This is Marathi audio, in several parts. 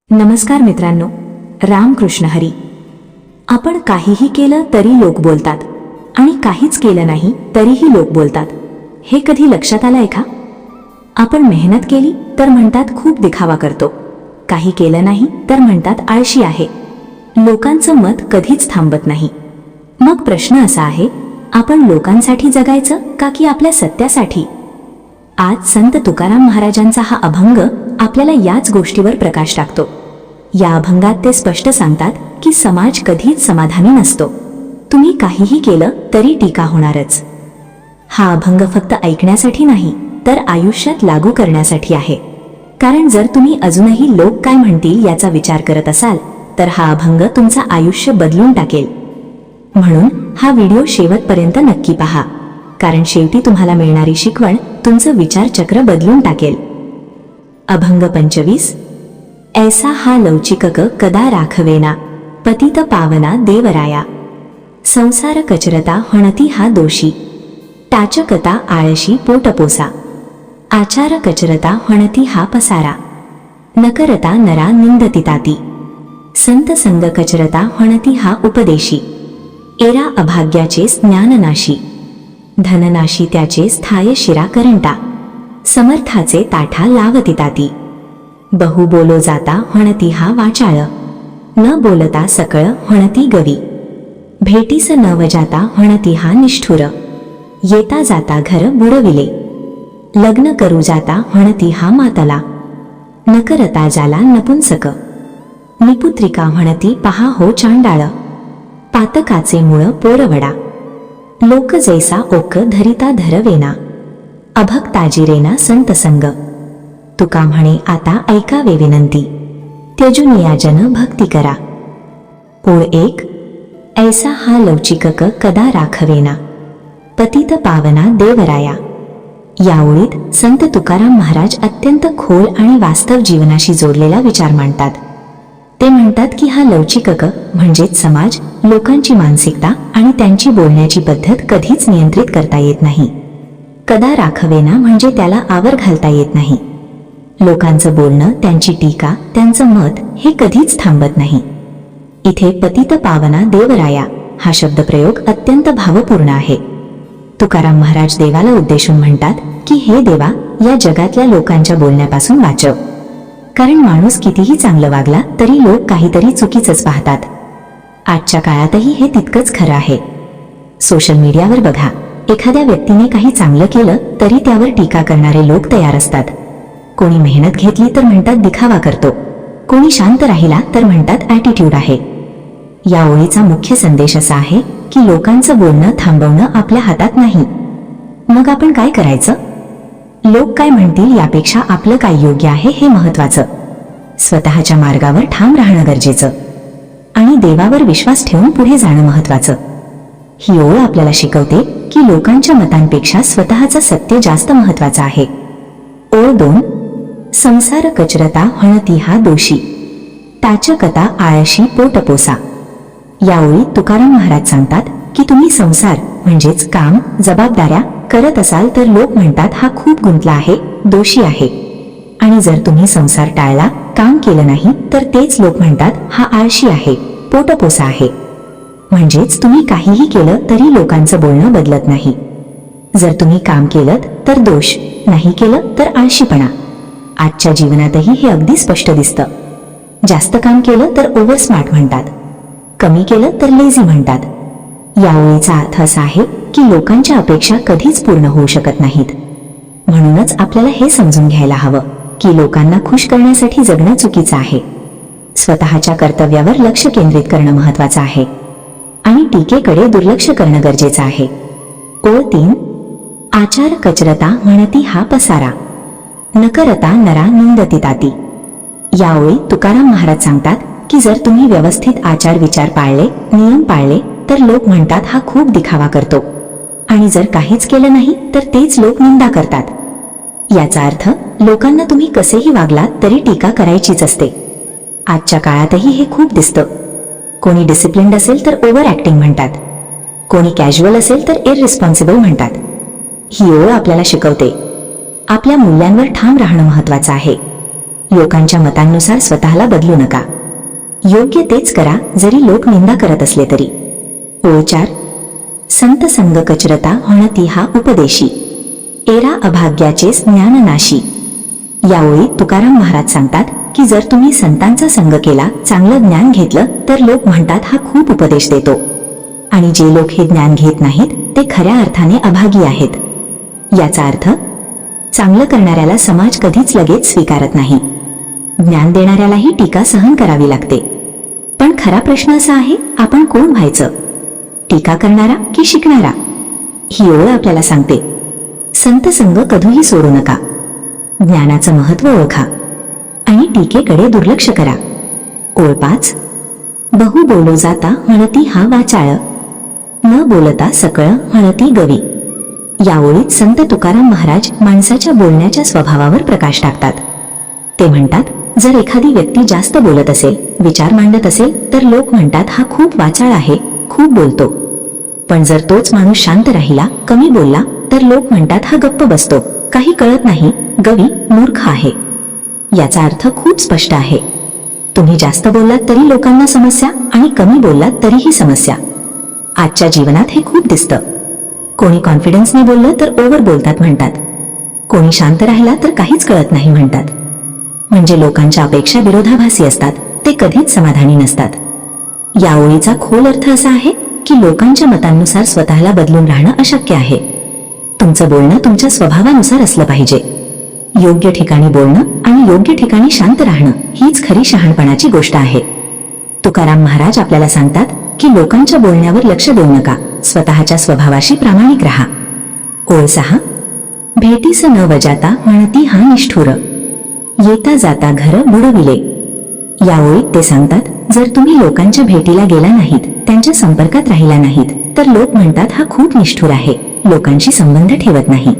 नमस्कार मित्रांनो, रामकृष्ण हरी. आपण काहीही केलं तरी लोक बोलतात आणि काहीच केलं नाही तरीही लोक बोलतात. हे कधी लक्षात आलंय का? आपण मेहनत केली तर म्हणतात खूप दिखावा करतो, काही केलं नाही तर म्हणतात आळशी आहे. लोकांचं मत कधीच थांबत नाही. मग प्रश्न असा आहे, आपण लोकांसाठी जगायचं का की आपल्या सत्यासाठी? आज संत तुकाराम महाराजांचा हा अभंग आपल्याला याच गोष्टीवर प्रकाश टाकतो. या अभंगात ते स्पष्ट सांगतात की समाज कधीच समाधानी नसतो. तुम्ही काहीही केलं तरी टीका होणारच. हा अभंग फक्त ऐकण्यासाठी नाही तर आयुष्यात लागू करण्यासाठी आहे. कारण जर तुम्ही अजूनही लोक काय म्हणतील याचा विचार करत असाल तर हा अभंग तुमचं आयुष्य बदलून टाकेल. म्हणून हा व्हिडिओ शेवटपर्यंत नक्की पहा, कारण शेवटी तुम्हाला मिळणारी शिकवण तुमचं विचारचक्र बदलून टाकेल. अभंग 25. ऐसा हा लवचिकक कदा राखवेना, पतित पावना देवराया. संसार कचरता हणती हा दोषी, टाचकता आळशी पोटपोसा. आचार कचरता हणती हा पसारा, नकरता नरा निंदतिताती. संत संग कचरता हणती हा उपदेशी, एरा अभाग्याचे ज्ञाननाशी. धननाशी त्याचे स्थाय शिरा करंटा, समर्थाचे ताठा लावतिताती. बहु बोलो जाता हणती हा वाचाळ, न बोलता सकळ हणती गवी. भेटीस न वजाता हणती हा निष्ठुर, येता जाता घर बुडविले. लग्न करू जाता हणती हा मातला, न करता जाला नपुंसक. निपुत्रिका हणती पहा हो चांडाळ, पातकाचे मूळ पोरवडा. लोक जैसा ओक धरिता धरवेना, अभक्ताजिरेना संत संग. तुका म्हणे आता ऐकावे विनंती, त्यजुनिया जन भक्ती करा. ओळ 1. ऐसा हा लवचिकक कदा राखवेना, पतित पावना देवराया. या ओळीत संत तुकाराम महाराज अत्यंत खोल आणि वास्तव जीवनाशी जोडलेला विचार मांडतात. ते म्हणतात की हा लवचिकक म्हणजेच समाज, लोकांची मानसिकता आणि त्यांची बोलण्याची पद्धत कधीच नियंत्रित करता येत नाही. कदा राखवेना म्हणजे त्याला आवर घालता येत नाही. लोकांचं बोलणं, त्यांची टीका, त्यांचं मत हे कधीच थांबत नाही. इथे पतित पावना देवराया हा शब्दप्रयोग अत्यंत भावपूर्ण आहे. तुकाराम महाराज देवाला उद्देशून म्हणतात की हे देवा, या जगातल्या लोकांच्या बोलण्यापासून वाचव. कारण माणूस कितीही चांगलं वागला तरी लोक काहीतरी चुकीचंच पाहतात. आजच्या काळातही हे तितकंच खरं आहे. सोशल मीडियावर बघा, एखाद्या व्यक्तीने काही चांगलं केलं तरी त्यावर टीका करणारे लोक तयार असतात. कोणी मेहनत घेतली तर म्हणतात दिखावा करतो, कोणी शांत राहिला तर म्हणतात ॲटिट्यूड आहे. या ओळीचा मुख्य संदेश असा आहे की लोकांचं बोलणं थांबवणं आपल्या हातात नाही. मग आपण काय करायचं? लोक काय म्हणतील यापेक्षा आपलं काय योग्य आहे हे महत्वाचं. स्वतःच्या मार्गावर ठाम राहणं गरजेचं आणि देवावर विश्वास ठेवून पुढे जाणं महत्वाचं. ही ओळ आपल्याला शिकवते की लोकांच्या मतांपेक्षा स्वतःचं सत्य जास्त महत्वाचं आहे. ओळ 2. संसार कचरता हणती हा दोषी, टाचकता आळशी पोटपोसा. या ओळीत तुकाराम महाराज सांगतात की तुम्ही संसार म्हणजेच काम, जबाबदाऱ्या करत असाल तर लोक म्हणतात हा खूप गुंतला आहे, दोषी आहे. आणि जर तुम्ही संसार टाळला, काम केलं नाही तर तेच लोक म्हणतात हा आळशी आहे, पोटपोसा आहे. म्हणजेच तुम्ही काहीही केलं तरी लोकांचं बोलणं बदलत नाही. जर तुम्ही काम केलं तर दोष, नाही केलं तर आळशीपणा. आजच्या जीवनातही हे अगदी स्पष्ट दिसतं. जास्त काम केलं तर ओव्हर स्मार्ट म्हणतात, कमी केलं तर लेझी म्हणतात. या ओळीचा अर्थ असा आहे की लोकांच्या अपेक्षा कधीच पूर्ण होऊ शकत नाहीत. म्हणूनच आपल्याला हे समजून घ्यायला हवं की लोकांना खुश करण्यासाठी जगणं चुकीचं आहे. स्वतःच्या कर्तव्यावर लक्ष केंद्रित करणं महत्वाचं आहे आणि टीकेकडे दुर्लक्ष करणं गरजेचं आहे. ओळ 3. आचार कचरता म्हणती हा पसारा, नकरता नरा निंदतिताती. या ओळीत तुकाराम महाराज सांगतात की जर तुम्ही व्यवस्थित आचार विचार पाळले, नियम पाळले तर लोक म्हणतात हा खूप दिखावा करतो, आणि जर काहीच केलं नाही तर तेच लोक निंदा करतात. याचा अर्थ लोकांना तुम्ही कसेही वागलात तरी टीका करायचीच असते. आजच्या काळातही हे खूप दिसतं. कोणी डिसिप्लिन्ड असेल तर ओव्हर ॲक्टिंग म्हणतात, कोणी कॅज्युअल असेल तर इररिस्पॉन्सिबल म्हणतात. ही ओळ आपल्याला शिकवते आपल्या मूल्यांवर ठाम राहणं महत्वाचं आहे. लोकांच्या मतांनुसार स्वतःला बदलू नका. योग्य तेच करा जरी लोक निंदा करत असले तरी. ओळ 4. संत संग कचरता होणती हा उपदेशी, एरा अभाग्याचे ज्ञान नाशी. या ओळीत तुकाराम महाराज सांगतात की जर तुम्ही संतांचा संग केला, चांगलं ज्ञान घेतलं, तर लोक म्हणतात हा खूप उपदेश देतो. आणि जे लोक हे ज्ञान घेत नाहीत ते खऱ्या अर्थाने अभागी आहेत. याचा अर्थ चांगलं करणाऱ्याला समाज कधीच लगेच स्वीकारत नाही. ज्ञान देणाऱ्यालाही टीका सहन करावी लागते. पण खरा प्रश्न असा आहे, आपण कोण व्हायचं? टीका करणारा की शिकणारा? ही ओळ आपल्याला सांगते संत संग कधीही सोडू नका. ज्ञानाचं महत्त्व ओळखा आणि टीकेकडे दुर्लक्ष करा. ओळ 5. बहु बोलो जाता म्हणती हा वाचाळ, न बोलता सकळ म्हणती गवी. या ओळीत संत तुकाराम महाराज माणसाच्या बोलण्याच्या स्वभावावर प्रकाश टाकतात. ते म्हणतात, जर एखादी व्यक्ती जास्त बोलत असेल, विचार मांडत असेल, तर लोक म्हणतात हा खूप वाचाळ आहे, खूप बोलतो. पण जर तोच माणूस शांत राहिला, कमी बोलला, तर लोक म्हणतात हा गप्प बसतो, काही कळत नाही, गवी, मूर्ख आहे. याचा अर्थ खूप स्पष्ट आहे. तुम्ही जास्त बोललात तरी लोकांना समस्या आणि कमी बोललात तरीही समस्या. आजच्या जीवनात हे खूप दिसतं. कोणी कॉन्फिडन्सने बोललं तर ओव्हर बोलतात म्हणतात. कोणी शांत राहिला तर काहीच कळत नाही म्हणतात. म्हणजे लोकांच्या अपेक्षा विरोधाभासी असतात, ते कधीच समाधानी नसतात. या ओळीचा खोल अर्थ असा आहे की लोकांच्या मतांनुसार स्वतःला बदलून राहणं अशक्य आहे. तुमचं बोलणं तुमच्या स्वभावानुसार असलं पाहिजे. योग्य ठिकाणी बोलणं आणि योग्य ठिकाणी शांत राहणं हीच खरी शहाणपणाची गोष्ट आहे. तुकाराम महाराज आपल्याला सांगतात की लोकांच्या बोलण्यावर लक्ष देऊ नका, स्वतःच्या स्वभावाशी प्रामाणिक राहा. ओळ 6. भेटीस न वजाता म्हणती हा निष्ठुर, येता जाता घर बुडविले. या ओळीत ते सांगतात, जर तुम्ही लोकांच्या भेटीला गेला नाहीत, त्यांच्या संपर्कात राहिला नाहीत, तर लोक म्हणतात हा खूप निष्ठुर आहे, लोकांशी संबंध ठेवत नाही.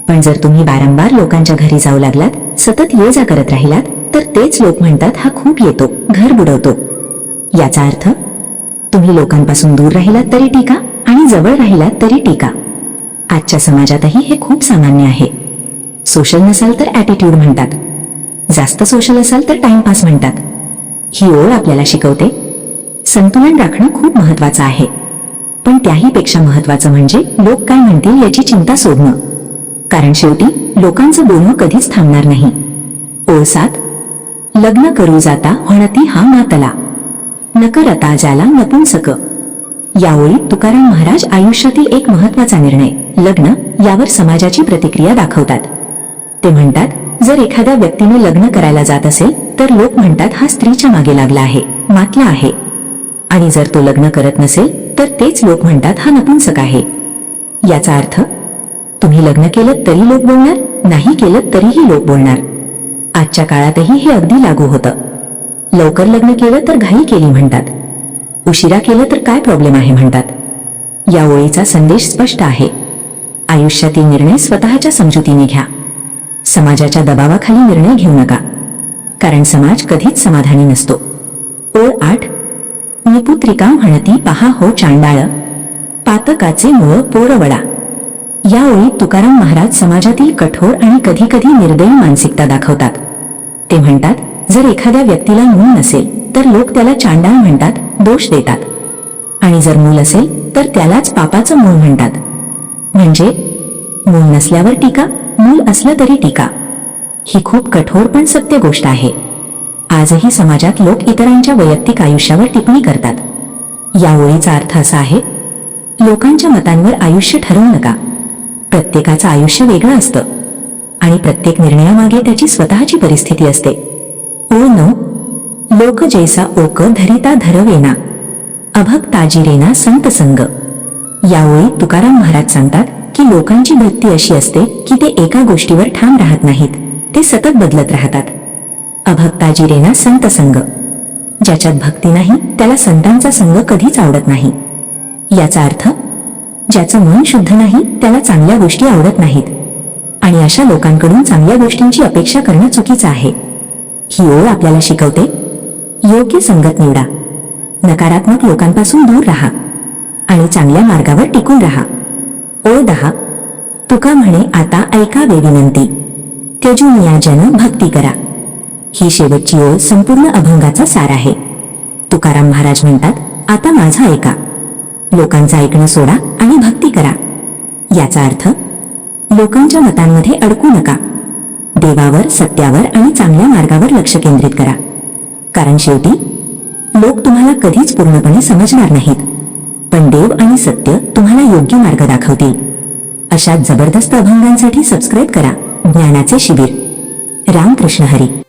पण जर तुम्ही वारंवार लोकांच्या घरी जाऊ लागलात, सतत ये जा करत राहिलात, तर तेच लोक म्हणतात हा खूप येतो, घर बुडवतो. याचा अर्थ तुम्ही लोकांपासून दूर राहिलात तरी टीका आणि जवळ राहिलात तरी टीका. आजच्या समाजातही हे खूप सामान्य आहे. सोशल नसाल तर ॲटिट्यूड म्हणतात, जास्त सोशल असाल तर टाइमपास म्हणतात. ही ओळ आपल्याला शिकवते संतुलन राखणं खूप महत्वाचं आहे. पण त्याही पेक्षा महत्वाचं म्हणजे लोक काय म्हणतील याची चिंता सोडणं. कारण शेवटी लोकांचं बोलणं कधीच थांबणार नाही. ओळ 7. लग्न करू जाता म्हणती हा मातला, नकरता ज्याला नपुंसक. या ओळीत तुकाराम महाराज आयुष्यातील एक महत्वाचा निर्णय, लग्न, यावर समाजाची प्रतिक्रिया दाखवतात. ते म्हणतात, जर एखाद्या व्यक्तीने लग्न करायला जात असेल तर लोक म्हणतात हा स्त्रीच्या मागे लागला आहे, मातला आहे. आणि जर तो लग्न करत नसेल तर तेच लोक म्हणतात हा नपुंसक आहे. याचा अर्थ तुम्ही लग्न केलं तरी लोक बोलणार, नाही केलं तरीही लोक बोलणार. आजच्या काळातही हे अगदी लागू होतं. लवकर लग्न केलं तर घाई केली म्हणतात, उशिरा केलं तर काय प्रॉब्लेम आहे म्हणतात. या ओळीचा संदेश स्पष्ट आहे. आयुष्यातील निर्णय स्वतःच्या समजुतीने घ्या. समाजाच्या दबावाखाली निर्णय घेऊ नका, कारण समाज कधीच समाधानी नसतो. ओळ 8. निपुत्रिका म्हणती पहा हो चांडाळ, पातकाचे मूळ पोरवडा. या ओळीत तुकाराम महाराज समाजातील कठोर आणि कधी कधी निर्दयी मानसिकता दाखवतात. ते म्हणतात, जर एखाद्या व्यक्तीला मूल नसेल तर लोक त्याला चांडाळ म्हणतात, दोष देतात. आणि जर मूल असेल तर त्यालाच पापाचं मूळ म्हणतात. म्हणजे मूल नसल्यावर टीका, मूल असलं तरी टीका. ही खूप कठोर पण सत्य गोष्ट आहे. आजही समाजात लोक इतरांच्या वैयक्तिक आयुष्यावर टिप्पणी करतात. या ओळीचा अर्थ असा आहे, लोकांच्या मतांवर आयुष्य ठरवू नका. प्रत्येकाचं आयुष्य वेगळं असतं आणि प्रत्येक निर्णयामागे त्याची स्वतःची परिस्थिती असते. ओळ 9. लोक जैसा ओक धरिता धरवेना, अभक्ताजिरेना संत संग. या ओळीत तुकाराम महाराज सांगतात की लोकांची वृत्ती अशी असते की ते एका गोष्टीवर ठाम राहत नाहीत, ते सतत बदलत राहतात. अभक्ताजिरेना संत संग. ज्याच्यात भक्ती नाही त्याला संतांचा संग कधीच आवडत नाही. याचा अर्थ ज्याचं मन शुद्ध नाही त्याला चांगल्या गोष्टी आवडत नाहीत, आणि अशा लोकांकडून चांगल्या गोष्टींची अपेक्षा करणं चुकीचं आहे. ही ओळ आपल्याला शिकवते, योग्य संगत निवडा, नकारात्मक लोकांपासून दूर राहा आणि चांगल्या मार्गावर टिकून राहा. ओळ 10. तुका म्हणे आता ऐकावे विनंती, त्यजून या जन भक्ती करा. ही शेवटची ओळ संपूर्ण अभंगाचा सार आहे. तुकाराम महाराज म्हणतात, आता माझं ऐका. लोकांचं ऐकणं सोडा आणि भक्ती करा. याचा अर्थ लोकांच्या मतांमध्ये अडकू नका. देवावर, सत्यावर आणि चांगल्या मार्गावर लक्ष केंद्रित करा. कारण शेवटी लोक तुम्हाला कधीच पूर्णपणे समजणार नाहीत, पण देव आणि सत्य तुम्हाला योग्य मार्ग दाखवतील. अशा जबरदस्त अभंगांसाठी सबस्क्राईब करा ज्ञानाचे शिबिर. रामकृष्ण हरी.